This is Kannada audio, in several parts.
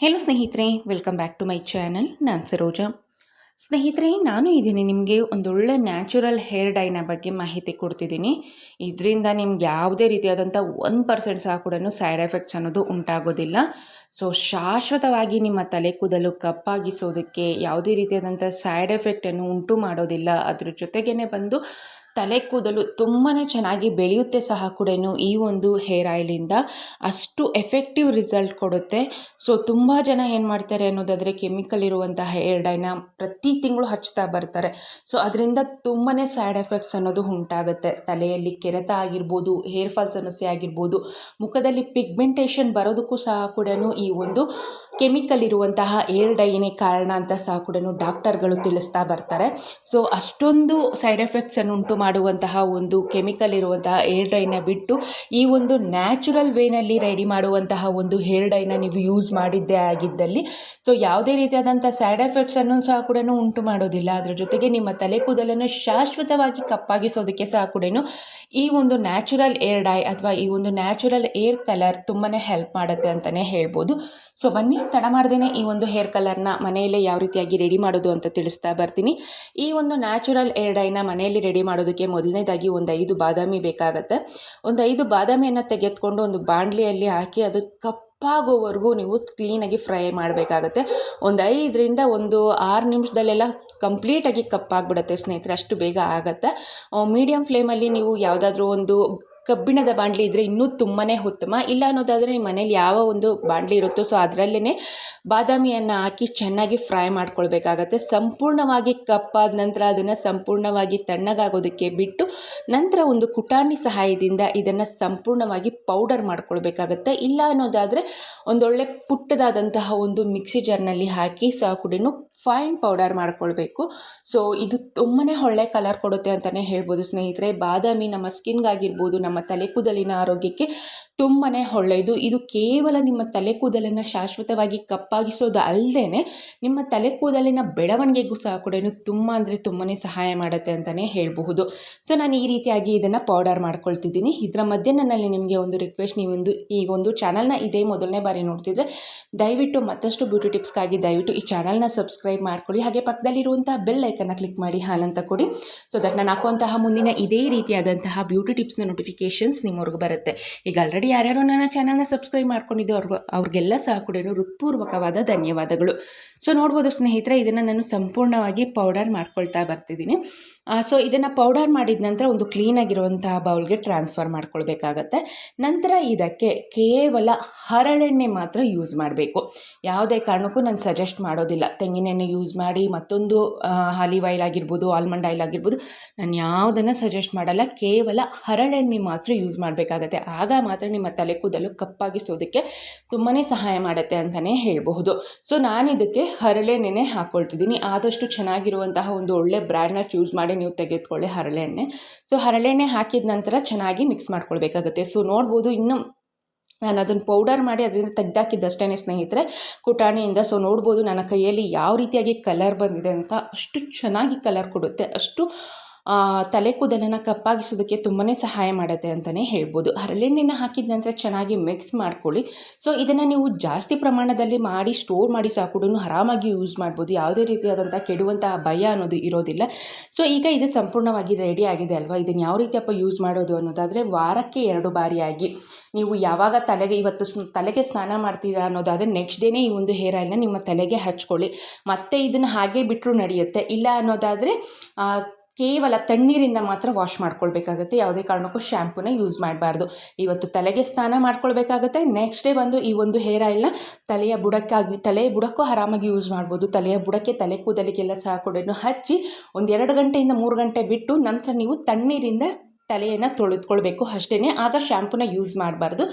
ಹೆಲೋ ಸ್ನೇಹಿತರೆ, welcome back to my channel. ನಾನು ಸರೋಜ. ಸ್ನೇಹಿತರೆ, ನಾನು ಇದೀನಿ ನಿಮಗೆ ಒಂದೊಳ್ಳೆ ನ್ಯಾಚುರಲ್ ಹೇರ್ ಡೈನ ಬಗ್ಗೆ ಮಾಹಿತಿ ಕೊಡ್ತಿದ್ದೀನಿ. ಇದರಿಂದ ನಿಮ್ಗೆ ಯಾವುದೇ ರೀತಿಯಾದಂಥ 1% ಸಹ ಕೂಡ ಸೈಡ್ ಎಫೆಕ್ಟ್ಸ್ ಅನ್ನೋದು ಉಂಟಾಗೋದಿಲ್ಲ. ಸೊ ಶಾಶ್ವತವಾಗಿ ನಿಮ್ಮ ತಲೆ ಕೂದಲು ಕಪ್ಪಾಗಿಸೋದಕ್ಕೆ ಯಾವುದೇ ರೀತಿಯಾದಂಥ ಸೈಡ್ ಎಫೆಕ್ಟನ್ನು ಉಂಟು ಮಾಡೋದಿಲ್ಲ. ಅದ್ರ ಜೊತೆಗೇ ಬಂದು ತಲೆ ಕೂದಲು ತುಂಬಾ ಚೆನ್ನಾಗಿ ಬೆಳೆಯುತ್ತೆ ಸಹ ಕೂಡ ಈ ಒಂದು ಹೇರ್ ಆಯಿಲಿಂದ. ಅಷ್ಟು ಎಫೆಕ್ಟಿವ್ ರಿಸಲ್ಟ್ ಕೊಡುತ್ತೆ. ಸೊ ತುಂಬ ಜನ ಏನು ಮಾಡ್ತಾರೆ ಅನ್ನೋದಾದರೆ ಕೆಮಿಕಲ್ ಇರುವಂತಹ ಹೇರ್ ಡೈನ ಪ್ರತಿ ತಿಂಗಳು ಹಚ್ತಾ ಬರ್ತಾರೆ. ಸೊ ಅದರಿಂದ ತುಂಬಾ ಸೈಡ್ ಎಫೆಕ್ಟ್ಸ್ ಅನ್ನೋದು ಉಂಟಾಗುತ್ತೆ. ತಲೆಯಲ್ಲಿ ಕೆರೆತ ಆಗಿರ್ಬೋದು, ಹೇರ್ ಫಾಲ್ ಸಮಸ್ಯೆ ಆಗಿರ್ಬೋದು, ಮುಖದಲ್ಲಿ ಪಿಗ್ಮೆಂಟೇಷನ್ ಬರೋದಕ್ಕೂ ಸಹ ಕೂಡ ಈ ಒಂದು ಕೆಮಿಕಲ್ ಇರುವಂತಹ ಏರ್ ಡೈನೇ ಕಾರಣ ಅಂತ ಸಹ ಕೂಡ ಡಾಕ್ಟರ್ಗಳು ತಿಳಿಸ್ತಾ ಬರ್ತಾರೆ. ಸೊ ಅಷ್ಟೊಂದು ಸೈಡ್ ಎಫೆಕ್ಟ್ಸನ್ನು ಉಂಟು ಮಾಡುವಂತಹ ಒಂದು ಕೆಮಿಕಲ್ ಇರುವಂತಹ ಏರ್ ಡೈನ ಬಿಟ್ಟು ಈ ಒಂದು ನ್ಯಾಚುರಲ್ ವೇನಲ್ಲಿ ರೆಡಿ ಮಾಡುವಂತಹ ಒಂದು ಹೇರ್ ಡೈನ ನೀವು ಯೂಸ್ ಮಾಡಿದ್ದೇ ಆಗಿದ್ದಲ್ಲಿ ಸೊ ಯಾವುದೇ ರೀತಿಯಾದಂಥ ಸೈಡ್ ಎಫೆಕ್ಟ್ಸನ್ನು ಸಹ ಕೂಡ ಉಂಟು ಮಾಡೋದಿಲ್ಲ. ಅದರ ಜೊತೆಗೆ ನಿಮ್ಮ ತಲೆ ಕೂದಲನ್ನು ಶಾಶ್ವತವಾಗಿ ಕಪ್ಪಾಗಿಸೋದಕ್ಕೆ ಸಹ ಕೂಡ ಈ ಒಂದು ನ್ಯಾಚುರಲ್ ಏರ್ ಡೈ ಅಥವಾ ಈ ಒಂದು ನ್ಯಾಚುರಲ್ ಏರ್ ಕಲರ್ ತುಂಬಾ ಹೆಲ್ಪ್ ಮಾಡುತ್ತೆ ಅಂತಲೇ ಹೇಳ್ಬೋದು. ಸೊ ಬನ್ನಿ ತಡ ಮಾಡ್ದೇನೆ ಈ ಒಂದು ಹೇರ್ ಕಲರ್ನ ಮನೆಯಲ್ಲೇ ಯಾವ ರೀತಿಯಾಗಿ ರೆಡಿ ಮಾಡೋದು ಅಂತ ತಿಳಿಸ್ತಾ ಬರ್ತೀನಿ. ಈ ಒಂದು ನ್ಯಾಚುರಲ್ ಏರ್ ಡೈನ ಮನೆಯಲ್ಲಿ ರೆಡಿ ಮಾಡೋದಕ್ಕೆ ಮೊದಲನೇದಾಗಿ ಒಂದು 5 ಬಾದಾಮಿ ಬೇಕಾಗುತ್ತೆ. ಒಂದು 5 ಬಾದಾಮಿಯನ್ನು ತೆಗೆದುಕೊಂಡು ಒಂದು ಬಾಣಲಿಯಲ್ಲಿ ಹಾಕಿ ಅದು ಕಪ್ಪಾಗೋವರೆಗೂ ನೀವು ಕ್ಲೀನಾಗಿ ಫ್ರೈ ಮಾಡಬೇಕಾಗತ್ತೆ. ಒಂದು 5ರಿಂದ ಒಂದು 6 ನಿಮಿಷದಲ್ಲೆಲ್ಲ ಕಂಪ್ಲೀಟಾಗಿ ಕಪ್ಪಾಗ್ಬಿಡುತ್ತೆ ಸ್ನೇಹಿತರೆ, ಅಷ್ಟು ಬೇಗ ಆಗುತ್ತೆ. ಮೀಡಿಯಮ್ ಫ್ಲೇಮಲ್ಲಿ ನೀವು ಯಾವುದಾದ್ರೂ ಒಂದು ಕಬ್ಬಿಣದ ಬಾಣಲಿ ಇದ್ದರೆ ಇನ್ನೂ ತುಂಬಾ ಉತ್ತಮ. ಇಲ್ಲ ಅನ್ನೋದಾದರೆ ನಿಮ್ಮ ಮನೇಲಿ ಯಾವ ಒಂದು ಬಾಣಲಿ ಇರುತ್ತೋ ಸೊ ಅದರಲ್ಲೇ ಬಾದಾಮಿಯನ್ನು ಹಾಕಿ ಚೆನ್ನಾಗಿ ಫ್ರೈ ಮಾಡ್ಕೊಳ್ಬೇಕಾಗತ್ತೆ. ಸಂಪೂರ್ಣವಾಗಿ ಕಪ್ಪಾದ ನಂತರ ಅದನ್ನು ಸಂಪೂರ್ಣವಾಗಿ ತಣ್ಣಗಾಗೋದಕ್ಕೆ ಬಿಟ್ಟು ನಂತರ ಒಂದು ಕುಟಾಣಿ ಸಹಾಯದಿಂದ ಇದನ್ನು ಸಂಪೂರ್ಣವಾಗಿ ಪೌಡರ್ ಮಾಡ್ಕೊಳ್ಬೇಕಾಗತ್ತೆ. ಇಲ್ಲ ಅನ್ನೋದಾದರೆ ಒಂದೊಳ್ಳೆ ಪುಟ್ಟದಾದಂತಹ ಒಂದು ಮಿಕ್ಸಿ ಜಾರ್ನಲ್ಲಿ ಹಾಕಿ ಸಹ ಕೂಡ ಫೈನ್ ಪೌಡರ್ ಮಾಡ್ಕೊಳ್ಬೇಕು. ಸೊ ಇದು ತುಂಬಾ ಒಳ್ಳೆ ಕಲರ್ ಕೊಡುತ್ತೆ ಅಂತಲೇ ಹೇಳ್ಬೋದು ಸ್ನೇಹಿತರೆ. ಬಾದಾಮಿ ನಮ್ಮ ಸ್ಕಿನ್ಗಾಗಿರ್ಬೋದು, ನಮ್ಮ ತಲೆ ಕೂದಲಿನ ಆರೋಗ್ಯಕ್ಕೆ ತುಂಬಾ ಒಳ್ಳೆಯದು. ಇದು ಕೇವಲ ನಿಮ್ಮ ತಲೆ ಕೂದಲನ್ನು ಶಾಶ್ವತವಾಗಿ ಕಪ್ಪಾಗಿಸೋದು ಅಲ್ಲದೆ ನಿಮ್ಮ ತಲೆ ಕೂದಲಿನ ಬೆಳವಣಿಗೆಗೂ ಸಹ ಕೂಡ ತುಂಬ ಅಂದರೆ ತುಂಬಾ ಸಹಾಯ ಮಾಡುತ್ತೆ ಅಂತಲೇ ಹೇಳಬಹುದು. ಸೊ ನಾನು ಈ ರೀತಿಯಾಗಿ ಇದನ್ನು ಪೌಡರ್ ಮಾಡ್ಕೊಳ್ತಿದ್ದೀನಿ. ಇದರ ಮಧ್ಯೆ ನನ್ನಲ್ಲಿ ನಿಮಗೆ ಒಂದು ರಿಕ್ವೆಸ್ಟ್, ಈ ಒಂದು ಚಾನಲ್ನ ಇದೇ ಮೊದಲನೇ ಬಾರಿ ನೋಡ್ತಿದ್ರೆ ದಯವಿಟ್ಟು ಮತ್ತಷ್ಟು ಬ್ಯೂಟಿ ಟಿಪ್ಸ್ಗಾಗಿ ದಯವಿಟ್ಟು ಈ ಚಾನಲ್ನ ಸಬ್ಸ್ಕ್ರೈಬ್ ಮಾಡ್ಕೊಳ್ಳಿ. ಹಾಗೆ ಪಕ್ಕದಲ್ಲಿರುವಂಥ ಬೆಲ್ ಐಕನ್ನ ಕ್ಲಿಕ್ ಮಾಡಿ ಹಾಲಂತ ಕೊಡಿ. ಸೊ ದಟ್ ನಾನು ಹಾಕುವಂತಹ ಮುಂದಿನ ಇದೇ ರೀತಿಯಾದಂತಹ ಬ್ಯೂಟಿ ಟಿಪ್ಸ್ನ ನೋಟಿಫಿಕೇಷನ್ಸ್ ನಿಮ್ಮವ್ರಿಗೆ ಬರುತ್ತೆ. ಈಗ ಆಲ್ರೆಡಿ ಯಾರ್ಯಾರು ನನ್ನ ಚಾನಲ್ನ ಸಬ್ಸ್ಕ್ರೈಬ್ ಮಾಡ್ಕೊಂಡಿದ್ದು ಅವ್ರಿಗೆಲ್ಲ ಸಹ ಕೂಡ ಹೃತ್ಪೂರ್ವಕವಾದ ಧನ್ಯವಾದಗಳು. ಸೊ ನೋಡ್ಬೋದು ಸ್ನೇಹಿತರೆ, ಇದನ್ನು ನಾನು ಸಂಪೂರ್ಣವಾಗಿ ಪೌಡರ್ ಮಾಡ್ಕೊಳ್ತಾ ಬರ್ತಿದ್ದೀನಿ. ಸೊ ಇದನ್ನು ಪೌಡರ್ ಮಾಡಿದ ನಂತರ ಒಂದು ಕ್ಲೀನಾಗಿರುವಂತಹ ಬೌಲ್ಗೆ ಟ್ರಾನ್ಸ್ಫರ್ ಮಾಡ್ಕೊಳ್ಬೇಕಾಗತ್ತೆ. ನಂತರ ಇದಕ್ಕೆ ಕೇವಲ ಹರಳೆಣ್ಣೆ ಮಾತ್ರ ಯೂಸ್ ಮಾಡಬೇಕು. ಯಾವುದೇ ಕಾರಣಕ್ಕೂ ನಾನು ಸಜೆಸ್ಟ್ ಮಾಡೋದಿಲ್ಲ ತೆಂಗಿನೆಣ್ಣೆ ಯೂಸ್ ಮಾಡಿ, ಮತ್ತೊಂದು ಆಲಿವ್ ಆಯಿಲ್ ಆಗಿರ್ಬೋದು, ಆಲ್ಮಂಡ್ ಆಯಿಲ್ ಆಗಿರ್ಬೋದು, ನಾನು ಯಾವುದನ್ನು ಸಜೆಸ್ಟ್ ಮಾಡಲ್ಲ. ಕೇವಲ ಹರಳೆಣ್ಣೆ ಮಾತ್ರ ಯೂಸ್ ಮಾಡಬೇಕಾಗತ್ತೆ. ಆಗ ಮಾತ್ರ ನಿಮ್ಮ ತಲೆ ಕೂದಲು ಕಪ್ಪಾಗಿಸೋದಕ್ಕೆ ತುಂಬಾ ಸಹಾಯ ಮಾಡುತ್ತೆ ಅಂತಲೇ ಹೇಳಬಹುದು. ಸೊ ನಾನು ಇದಕ್ಕೆ ಹರಳೆಣ್ಣೆನೇ ಹಾಕ್ಕೊಳ್ತಿದ್ದೀನಿ. ಆದಷ್ಟು ಚೆನ್ನಾಗಿರುವಂತಹ ಒಂದು ಒಳ್ಳೆ ಬ್ರ್ಯಾಂಡ್ನ ಚೂಸ್ ಮಾಡಿ ನೀವು ತೆಗೆದುಕೊಳ್ಳಿ ಹರಳೆಣ್ಣೆ. ಸೊ ಹರಳೆಣ್ಣೆ ಹಾಕಿದ ನಂತರ ಚೆನ್ನಾಗಿ ಮಿಕ್ಸ್ ಮಾಡ್ಕೊಳ್ಬೇಕಾಗುತ್ತೆ. ಸೊ ನೋಡ್ಬೋದು, ಇನ್ನು ನಾನು ಅದನ್ನು ಪೌಡರ್ ಮಾಡಿ ಅದರಿಂದ ತೆಗೆದಾಕಿದ್ದಷ್ಟೇ ಸ್ನೇಹಿತರೆ ಕುಟಾಣಿಯಿಂದ. ಸೊ ನೋಡ್ಬೋದು ನನ್ನ ಕೈಯಲ್ಲಿ ಯಾವ ರೀತಿಯಾಗಿ ಕಲರ್ ಬಂದಿದೆ ಅಂತ. ಅಷ್ಟು ಚೆನ್ನಾಗಿ ಕಲರ್ ಕೊಡುತ್ತೆ, ಅಷ್ಟು ತಲೆ ಕೂದಲನ್ನು ಕಪ್ಪಾಗಿಸೋದಕ್ಕೆ ತುಂಬಾ ಸಹಾಯ ಮಾಡುತ್ತೆ ಅಂತಲೇ ಹೇಳ್ಬೋದು. ಹರಳೆಣ್ಣೆನ ಹಾಕಿದ ನಂತರ ಚೆನ್ನಾಗಿ ಮಿಕ್ಸ್ ಮಾಡ್ಕೊಳ್ಳಿ. ಸೊ ಇದನ್ನು ನೀವು ಜಾಸ್ತಿ ಪ್ರಮಾಣದಲ್ಲಿ ಮಾಡಿ ಸ್ಟೋರ್ ಮಾಡಿ ಸಹ ಕೂಡ ಆರಾಮಾಗಿ ಯೂಸ್ ಮಾಡ್ಬೋದು. ಯಾವುದೇ ರೀತಿಯಾದಂಥ ಕೆಡುವಂತಹ ಭಯ ಅನ್ನೋದು ಇರೋದಿಲ್ಲ. ಸೊ ಈಗ ಇದು ಸಂಪೂರ್ಣವಾಗಿ ರೆಡಿ ಆಗಿದೆ ಅಲ್ವಾ. ಇದನ್ನು ಯಾವ ರೀತಿಯಪ್ಪ ಯೂಸ್ ಮಾಡೋದು ಅನ್ನೋದಾದರೆ ವಾರಕ್ಕೆ 2 ಬಾರಿಯಾಗಿ ನೀವು ಯಾವಾಗ ತಲೆಗೆ ಸ್ನಾನ ಮಾಡ್ತೀರಾ ಅನ್ನೋದಾದರೆ ನೆಕ್ಸ್ಟ್ ಡೇನೇ ಈ ಒಂದು ಹೇರ್ ಆಯಿಲ್ನ ನಿಮ್ಮ ತಲೆಗೆ ಹಚ್ಕೊಳ್ಳಿ. ಮತ್ತು ಇದನ್ನು ಹಾಗೆ ಬಿಟ್ಟರು ನಡೆಯುತ್ತೆ. ಇಲ್ಲ ಅನ್ನೋದಾದರೆ ಕೇವಲ ತಣ್ಣೀರಿಂದ ಮಾತ್ರ ವಾಶ್ ಮಾಡ್ಕೊಳ್ಬೇಕಾಗತ್ತೆ. ಯಾವುದೇ ಕಾರಣಕ್ಕೂ ಶ್ಯಾಂಪೂನ ಯೂಸ್ ಮಾಡಬಾರ್ದು. ಇವತ್ತು ತಲೆಗೆ ಸ್ನಾನ ಮಾಡ್ಕೊಳ್ಬೇಕಾಗತ್ತೆ. ನೆಕ್ಸ್ಟ್ ಡೇ ಬಂದು ಈ ಒಂದು ಹೇರ್ ಆಯಿಲ್ನ ತಲೆಯ ಬುಡಕ್ಕೂ ಆರಾಮಾಗಿ ಯೂಸ್ ಮಾಡ್ಬೋದು. ತಲೆಯ ಬುಡಕ್ಕೆ, ತಲೆ ಕೂದಲಿಗೆಲ್ಲ ಸಹ ಕೂಡ ಹಚ್ಚಿ ಒಂದು 2 ಗಂಟೆಯಿಂದ 3 ಗಂಟೆ ಬಿಟ್ಟು ನಂತರ ನೀವು ತಣ್ಣೀರಿಂದ ತಲೆಯನ್ನು ತೊಳೆದುಕೊಳ್ಬೇಕು ಅಷ್ಟೇ. ಆಗ ಶ್ಯಾಂಪೂನ ಯೂಸ್ ಮಾಡಬಾರ್ದು.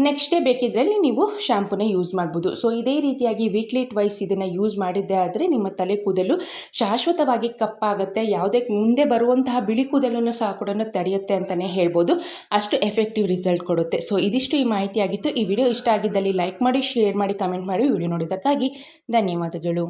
ನೆಕ್ಸ್ಟ್ ಡೇ ಬೇಕಿದ್ರಲ್ಲಿ ನೀವು ಶ್ಯಾಂಪೂನ ಯೂಸ್ ಮಾಡ್ಬೋದು. ಸೊ ಇದೇ ರೀತಿಯಾಗಿ ವೀಕ್ಲಿ ಟ್ವೈಸ್ ಇದನ್ನು ಯೂಸ್ ಮಾಡಿದ್ದೇ ಆದರೆ ನಿಮ್ಮ ತಲೆ ಕೂದಲು ಶಾಶ್ವತವಾಗಿ ಕಪ್ಪಾಗುತ್ತೆ. ಯಾವುದೇ ಮುಂದೆ ಬರುವಂತಹ ಬಿಳಿ ಕೂದಲನ್ನು ಸಹ ಕೂಡ ತಡೆಯುತ್ತೆ ಅಂತಲೇ ಹೇಳ್ಬೋದು. ಅಷ್ಟು ಎಫೆಕ್ಟಿವ್ ರಿಸಲ್ಟ್ ಕೊಡುತ್ತೆ. ಸೊ ಇದಿಷ್ಟು ಈ ಮಾಹಿತಿ ಆಗಿತ್ತು. ಈ ವಿಡಿಯೋ ಇಷ್ಟ ಆಗಿದ್ದಲ್ಲಿ ಲೈಕ್ ಮಾಡಿ, ಶೇರ್ ಮಾಡಿ, ಕಮೆಂಟ್ ಮಾಡಿ. ವಿಡಿಯೋ ನೋಡಿದ್ದಕ್ಕಾಗಿ ಧನ್ಯವಾದಗಳು.